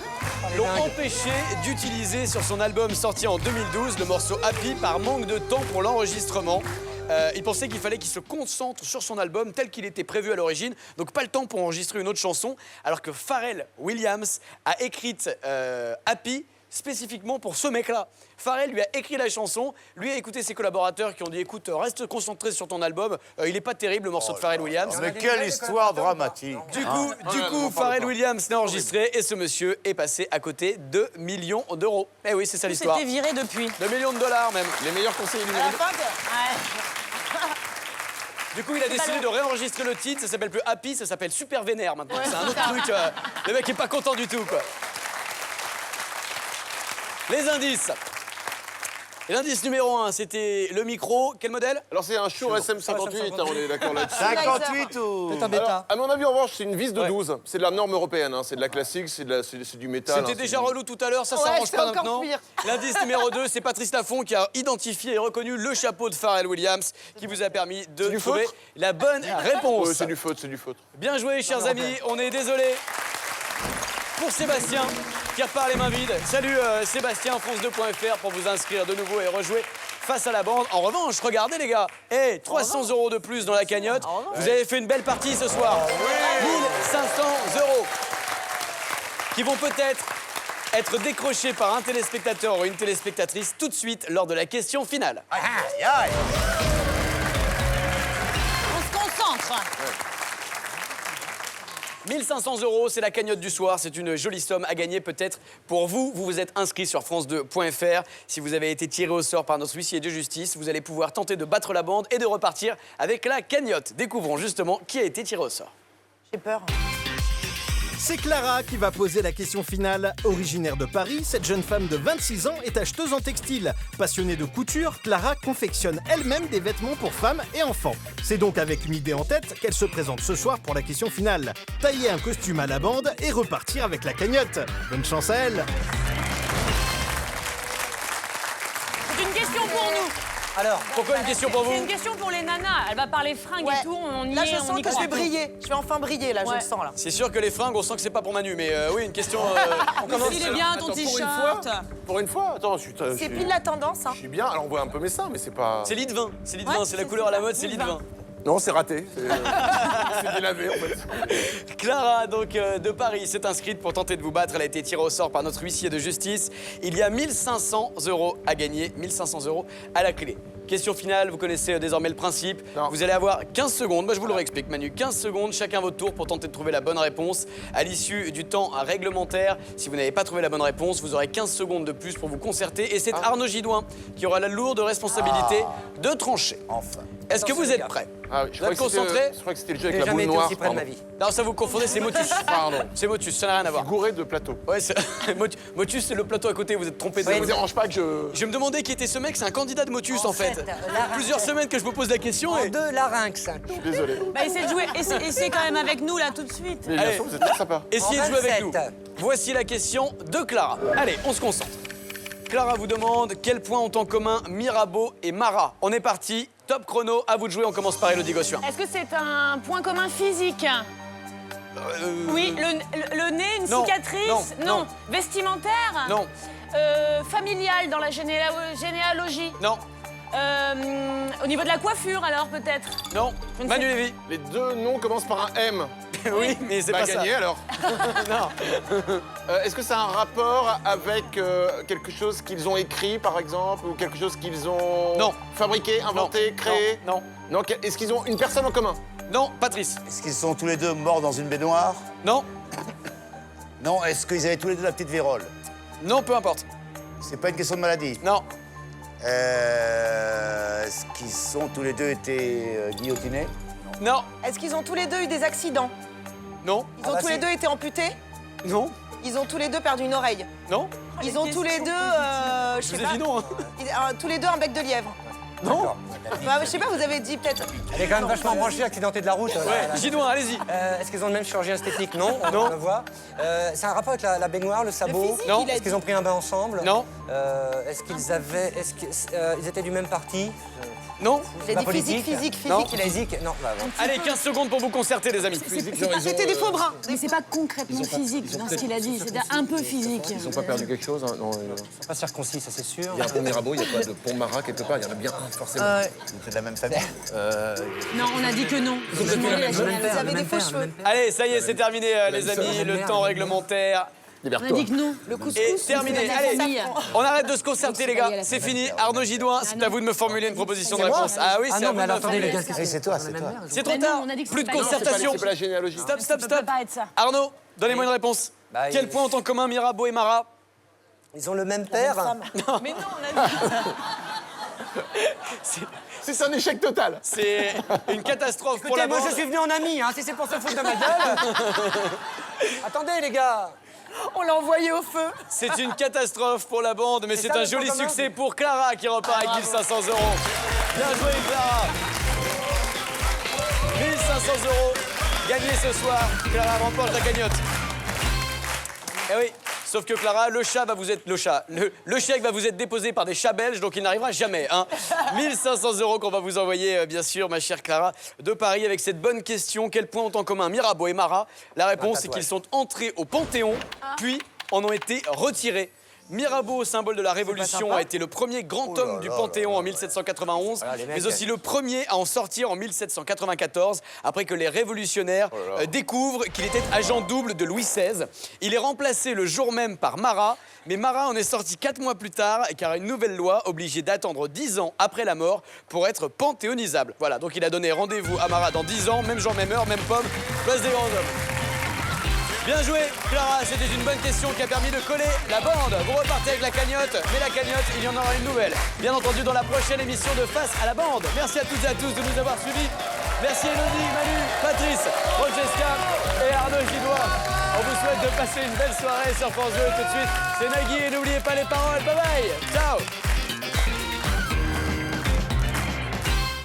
l'ont empêché d'utiliser sur son album sorti en 2012 le morceau Happy par manque de temps pour l'enregistrement. Il pensait qu'il fallait qu'il se concentre sur son album tel qu'il était prévu à l'origine, donc pas le temps pour enregistrer une autre chanson, alors que Pharrell Williams a écrit Happy spécifiquement pour ce mec-là. Pharrell lui a écrit la chanson, lui a écouté ses collaborateurs qui ont dit écoute, reste concentré sur ton album, il est pas terrible le morceau de Pharrell Williams. Mais quelle histoire dramatique. Du coup, Pharrell Williams l'a enregistré et ce monsieur est passé à côté de millions d'euros. Eh oui, c'est ça l'histoire. C'était viré depuis. De millions de dollars même. Les meilleurs conseillers du À la monde. fin, que- Ouais. Du coup, il a décidé de réenregistrer le titre. Ça s'appelle plus Happy, ça s'appelle Super Vénère maintenant. C'est un autre truc. Le mec est pas content du tout, quoi. Les indices. L'indice numéro 1, c'était le micro. Quel modèle? Alors c'est un Shure SM58, hein, on est d'accord là-dessus. 58 ou... C'est un bêta. Alors, à mon avis, en revanche, c'est une vis de 12. C'est de la norme européenne, hein. C'est de la classique, c'est du métal. C'était hein, déjà c'est- relou tout à l'heure, ça Ouais, s'arrange c'est pas encore maintenant. pire. L'indice numéro 2, c'est Patrice Laffont qui a identifié et reconnu le chapeau de Pharrell Williams qui vous a permis de du trouver feutre la bonne réponse. Ouais, c'est du feutre, c'est du feutre. Bien joué, chers amis, on est désolé pour Sébastien qui repart les mains vides. Salut Sébastien, France2.fr pour vous inscrire de nouveau et rejouer face à la bande. En revanche, regardez les gars, 300 € de plus dans la cagnotte. Vous avez fait une belle partie ce soir. 1500 € qui vont peut-être être décrochés par un téléspectateur ou une téléspectatrice tout de suite lors de la question finale. Aïe, aïe. On se concentre. 1500 €, c'est la cagnotte du soir. C'est une jolie somme à gagner peut-être pour vous. Vous vous êtes inscrit sur France2.fr. Si vous avez été tiré au sort par notre huissier de justice, vous allez pouvoir tenter de battre la bande et de repartir avec la cagnotte. Découvrons justement qui a été tiré au sort. J'ai peur. C'est Clara qui va poser la question finale. Originaire de Paris, cette jeune femme de 26 ans est acheteuse en textile. Passionnée de couture, Clara confectionne elle-même des vêtements pour femmes et enfants. C'est donc avec une idée en tête qu'elle se présente ce soir pour la question finale. Tailler un costume à la bande et repartir avec la cagnotte. Bonne chance à elle. C'est une question pour nous. Alors, Pourquoi une question pour C'est vous? une question pour les nanas. Elle va parler fringues Ouais. et tout. On y Là, est, je on sens y que je croit. vais briller. Je vais enfin briller, là, je Ouais. le sens, là. C'est sûr que les fringues, on sent que c'est pas pour Manu, mais oui, une question. Il est bien ton Attends, t-shirt. Pour une fois, attends, je suis... C'est pile la tendance, hein. Je suis bien, alors on voit un peu mes seins, mais c'est pas... C'est lit de vin. C'est lit de Ouais, vin, c'est la c'est couleur à la ça, mode, c'est lit lit de de vin. vin. Non, c'est raté. C'est délavé, en fait. Clara, donc de Paris, s'est inscrite pour tenter de vous battre. Elle a été tirée au sort par notre huissier de justice. Il y a 1500 € à gagner, 1500 € à la clé. Question finale, vous connaissez désormais le principe. Non. Vous allez avoir 15 secondes, moi je vous le réexplique Manu, 15 secondes chacun votre tour pour tenter de trouver la bonne réponse. À l'issue du temps réglementaire, si vous n'avez pas trouvé la bonne réponse, vous aurez 15 secondes de plus pour vous concerter. Et c'est Arnaud Gidouin qui aura la lourde responsabilité de trancher. Enfin. Est-ce que Attention, vous les êtes gars. prêts? Ah oui, je Vous êtes crois que c'était- concentrés? je crois que c'était le jeu j'ai avec la jamais boule été noire. aussi près de ma pardon. vie. Non, ça vous confondez, c'est Motus. Pardon. C'est Motus, ça n'a rien à voir. Gouré de plateau. Ouais, Motus, c'est le plateau à côté, vous êtes trompé de Ça zone. vous dérange pas que je... Je me demandais qui était ce mec, c'est un candidat de Motus en fait. larynx. Plusieurs semaines que je me pose la question En et... deux larynx. Je suis désolé. Bah, essaie de jouer. Essaie quand même avec nous, là, tout de suite. Mais bien Allez. sûr, vous êtes très sympa. Essayez En de jouer avec nous. 27. Voici la question de Clara. Allez, on se concentre. Clara vous demande quels points ont en commun Mirabeau et Marat. On est parti, top chrono, à vous de jouer, on commence par Élodie Gossuin. Est-ce que c'est un point commun physique? Oui, le nez, une non, cicatrice? non. Vestimentaire? Non, Familial dans la généalogie? non, Au niveau de la coiffure, alors, peut-être? non. Je ne Manu sais- Lévy. Les deux noms commencent par un M. Oui, mais c'est Bah pas ça. gagné alors. Non. Est-ce que ça a un rapport avec quelque chose qu'ils ont écrit, par exemple, ou quelque chose qu'ils ont Non. fabriqué, inventé, créé? Non, Non. Est-ce qu'ils ont une personne en commun? non, Patrice. Est-ce qu'ils sont tous les deux morts dans une baignoire? Non, Non. Est-ce qu'ils avaient tous les deux la petite vérole? non, peu importe. C'est pas une question de maladie. Non, Est-ce qu'ils sont tous les deux été guillotinés? non, Est-ce qu'ils ont tous les deux eu des accidents? non, Ils ont bah tous les si. deux été amputés? non, Ils ont tous les deux perdu une oreille? non. Ils ont tous les deux, je Je sais vous ai pas, dit non. Hein. tous les deux un bec de lièvre? Non. Bah, je sais pas, vous avez dit peut-être... Elle est quand même vachement branchée, accidentée de la route. Ouais, Gidouin, allez-y. Est-ce qu'ils ont le même chirurgien esthétique? Non, on le voit. C'est un rapport avec la baignoire, le sabot? physique, Non. il a Est-ce qu'ils ont pris un bain ensemble? Non. Est-ce qu'ils avaient... Est-ce qu'ils étaient du même parti? Non. J'ai Pas dit physique, politique. physique, Non. physique. il a dit. Physique? Non, bah bon. Allez, 15 secondes pour vous concerter, les amis. C'était des faux bras. Mais c'est pas concrètement physique dans ce qu'il a dit, c'est un peu physique. Ils n'ont pas perdu quelque chose, hein? Non. C'est pas circoncis, ça c'est sûr. Il y a un pont Mirabeau, il n'y a pas de pont Marat quelque part, il y en a bien un, forcément. C'est de la même famille. Non, on a dit que non. Vous avez des faux cheveux. Allez, ça y est, c'est terminé, les amis. Le temps réglementaire On a dit que non. Le couscous. est terminé. la Allez, famille. on arrête de se concerter, les gars. la C'est famille. fini. Arnaud Gidouin, c'est à vous de me formuler une proposition de C'est moi réponse. Ah oui, Ah c'est à non, vous mais de me alors attendez les formuler. gars, Oui, c'est toi, c'est toi. C'est trop Mais non, tard. on a dit que Plus de c'était pas grave. concertation. C'est pas la généalogie. Stop, stop, Ça peut stop. pas être ça. Arnaud, donnez-moi une réponse. Bah, Quel il- point ont en commun Mirabeau et Marat? Ils ont le même père? Mais non, on a dit. C'est un échec total. C'est une catastrophe pour Écoutez, la moi bande. je suis venu en ami, hein, si c'est pour se foutre de ma gueule. Attendez les gars. On l'a envoyé au feu. C'est une catastrophe pour la bande, mais c'est ça, un le joli point commun. succès pour Clara qui repart avec 1500 €. Bien joué, Clara. 1500 € gagnés ce soir. Clara remporte la cagnotte. Eh oui, sauf que Clara, le chèque va vous être déposé par des chats belges, donc il n'arrivera jamais. Hein. 1500 € qu'on va vous envoyer, bien sûr, ma chère Clara, de Paris, avec cette bonne question. Quels points ont en commun Mirabeau et Marat? La réponse, c'est qu'ils sont entrés au Panthéon, puis en ont été retirés. Mirabeau, symbole de la Révolution, a été le premier grand homme du Panthéon en 1791, mais aussi le premier à en sortir en 1794, après que les révolutionnaires découvrent qu'il était agent double de Louis XVI. Il est remplacé le jour même par Marat, mais Marat en est sorti 4 mois plus tard, car une nouvelle loi obligeait d'attendre 10 ans après la mort pour être panthéonisable. Voilà, donc il a donné rendez-vous à Marat dans 10 ans, même jour, même heure, même pomme, place des grands hommes. Bien joué, Clara, c'était une bonne question qui a permis de coller la bande. Vous repartez avec la cagnotte, mais la cagnotte, il y en aura une nouvelle. Bien entendu, dans la prochaine émission de Face à la bande. Merci à toutes et à tous de nous avoir suivis. Merci Elodie, Manu, Patrice, Francesca et Arnaud Gidois. On vous souhaite de passer une belle soirée sur France 2. Tout de suite, c'est Nagui et n'oubliez pas les paroles. Bye bye. Ciao.